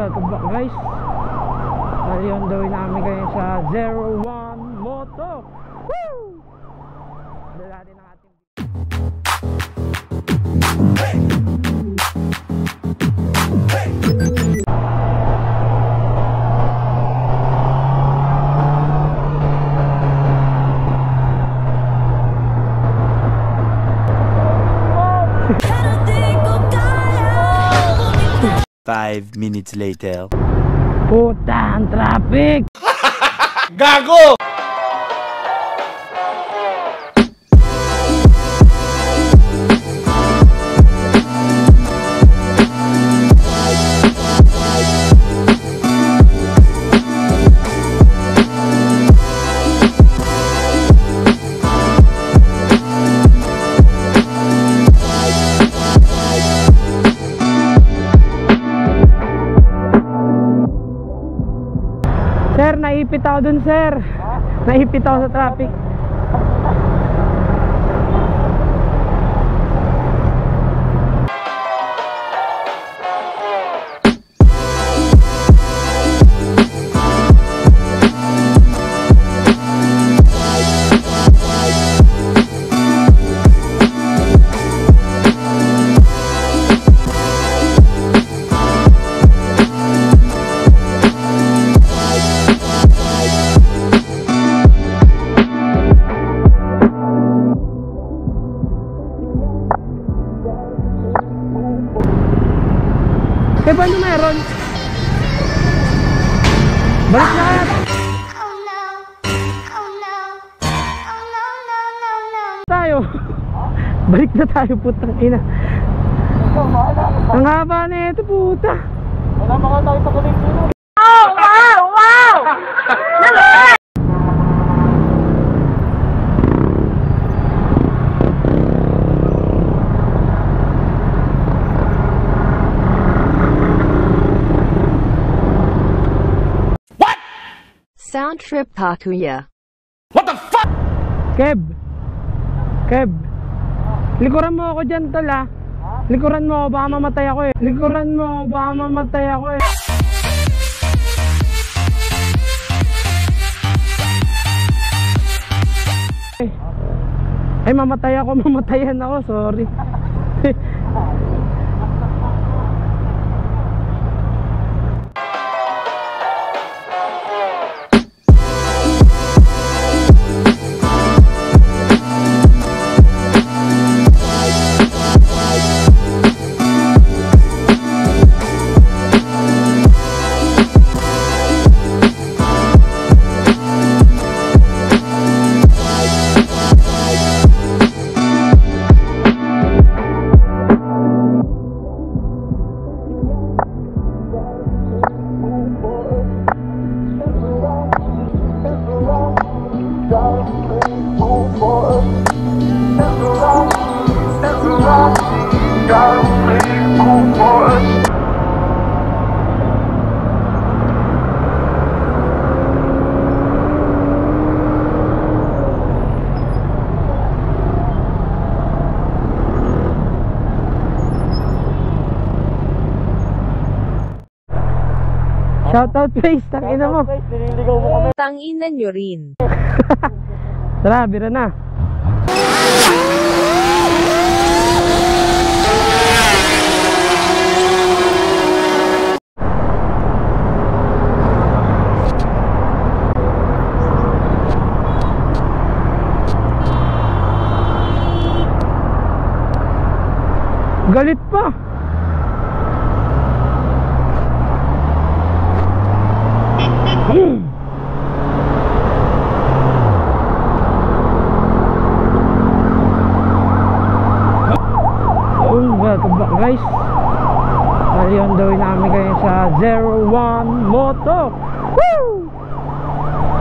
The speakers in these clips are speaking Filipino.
welcome back guys. Ayun, dawin namin kayo sa 01 Moto. Woo! Dala natin ang ating Five minutes later. Puta, ang traffic! Gago! Sir, naipit ako dun sir. Naipit ako sa traffic. Eh, paano meron? Balik na kaya tayo. Balik na tayo, putang ina. Ang haba na ito, puta. Wala mga tayo sa kuling sino. Oh, wow, wow. Sound trip Takuya. What the fuck? Keb. Keb. Likuran mo ako dyan, tol, ha? Likuran mo ako, baka mamatay ako eh. Likuran mo ako, baka mamatay ako eh. Ay, mamatay ako, mamatayan ako, sorry. Shoutout face, tangina mo. Nililigaw mo kami. Tangina nyo rin. Tara, bira na. Galit pa. Welcome back guys. Ayun, dawin namin kayo sa 01 Moto. Woo!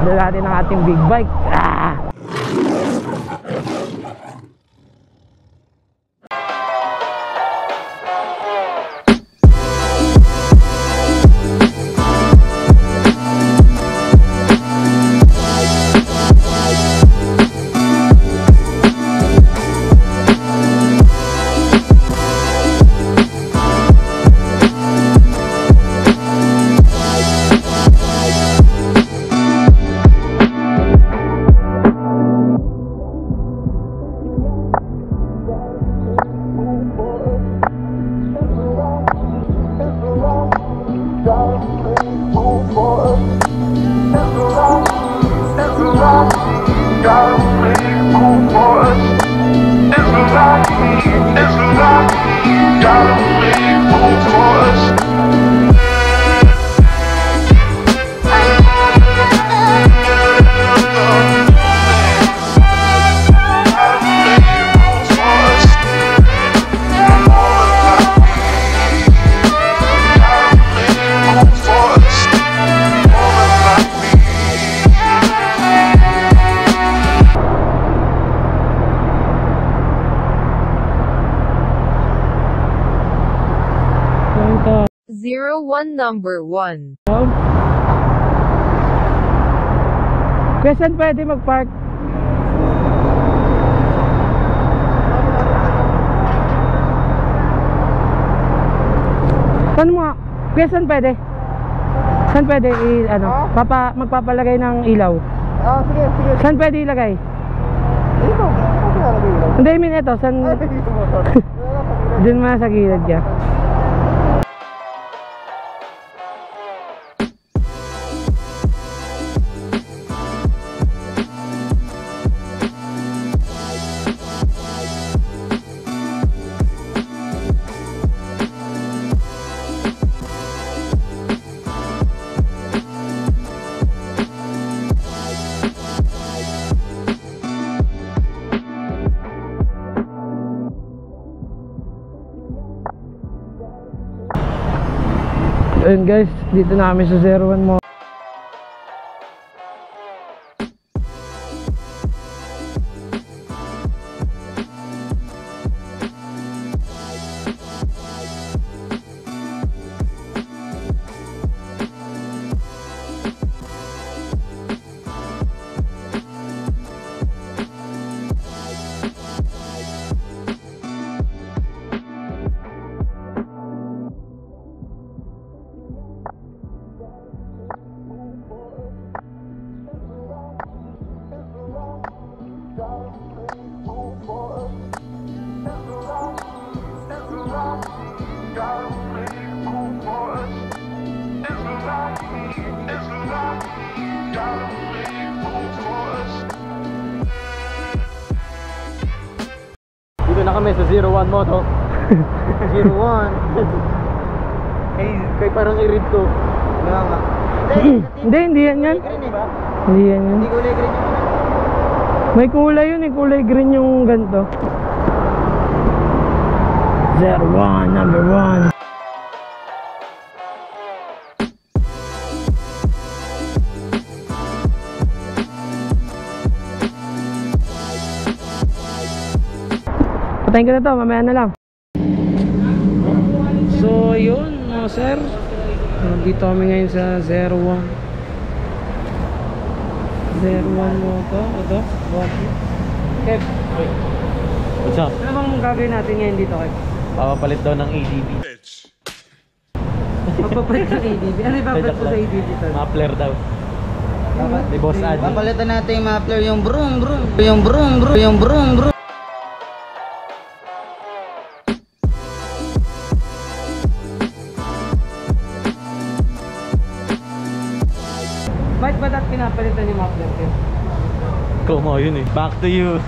Dala natin ang ating big bike. 01 number 1. Oh. Kuya, saan pwede mag-park? Saan mo nga? Kuya, saan pwede? Saan pwede magpapalagay ng ilaw? Sige, sige. Saan pwede ilagay? Dito. Kasi nalagay lang. Hindi, I mean ito, saan? Dun mo sa gilid ka. Ayun guys, dito na kami sa 01 mo. Dito na kami sa 01 Moto. 01. Kay parang irid to. Nga nga. Hindi yan yan. Green eh ba? Hindi yan yan. Hindi kulay green yun. May kulay yun eh, kulay green yung ganito. 01 number 1. Patayin ko na to, mamaya na lang. So yun mga sir, dito kami ngayon sa 01 Moto. Ito, Kev, What's up? ano bang gagawin natin ngayon dito, Kev? Papapalit daw ng ADB. Magpapalit ng ADB. Ano yung papalit ko sa ADB to? Muffler daw. Di Boss Adi. Papalitan natin yung muffler, yung brum brum, yung brum brum, yung brum brum. Bakit ba dapat pinapalitan yung muffler, Kev? Ikaw mo yun eh. Back to you.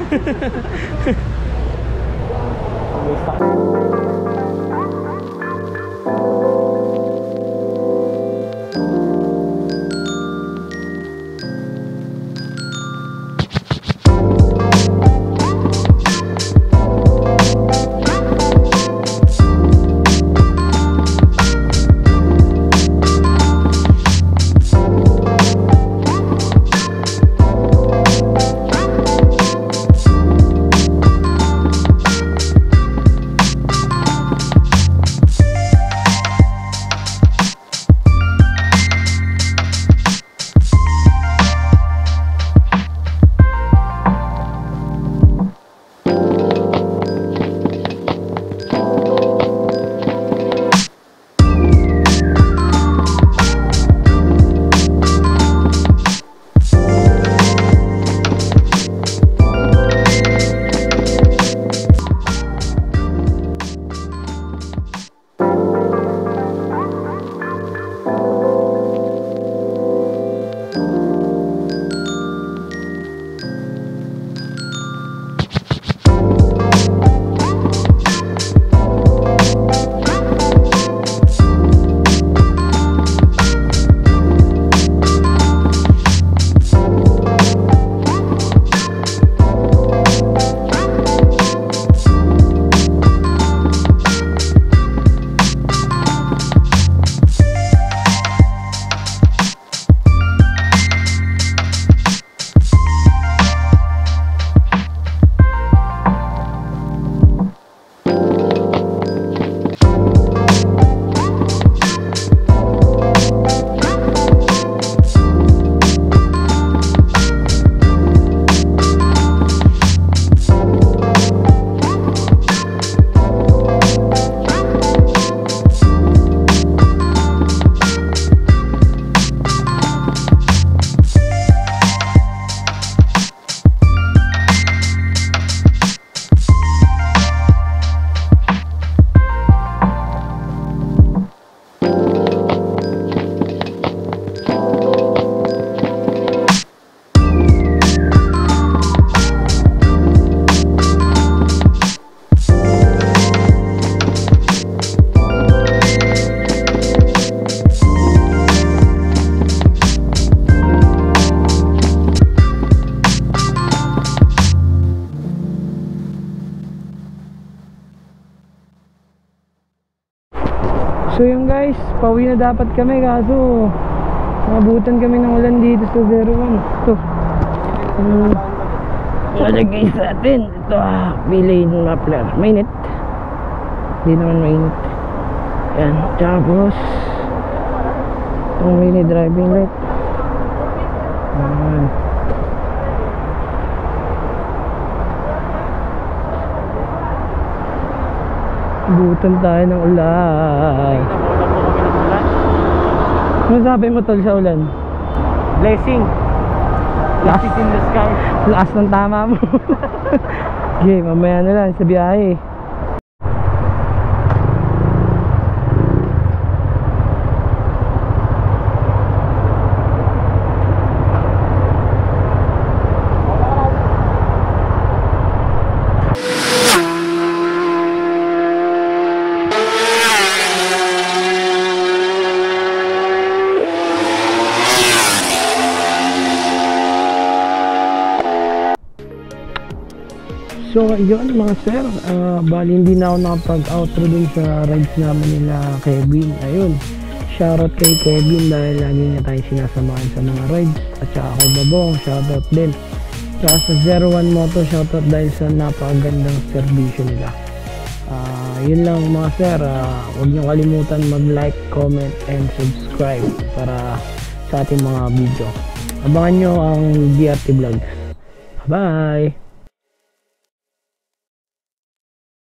pauwi na dapat kami kaso nabutan kami ng ulan dito sa 01. Ito. Nalagay sa atin. Ito bilay ng muffler. Mainit. Hindi naman mainit. Yan. Tapos itong mini driving light. Yan. Butan tayo ng ulan. Nabutan po kami ng ulan. Ano sabi mo tol sa ulan? Blessing. Blessing in the sky. Lakas ng tama mo. Okay, mamaya na lang sa biyahe. So yun mga sir, bali hindi na ako nakapag-outro dun sa rides namin nila Kevin. Ayun, shoutout kay Kevin dahil lagi niya tayong sinasamahan sa mga rides. At saka kay Babong, shoutout din. Saka sa 01 Moto, shoutout dahil sa napakagandang serbisyo nila. Yun lang mga sir, huwag niyo kalimutan mag-like, comment, and subscribe para sa ating mga video. Abangan nyo ang DRT Vlogs. Bye!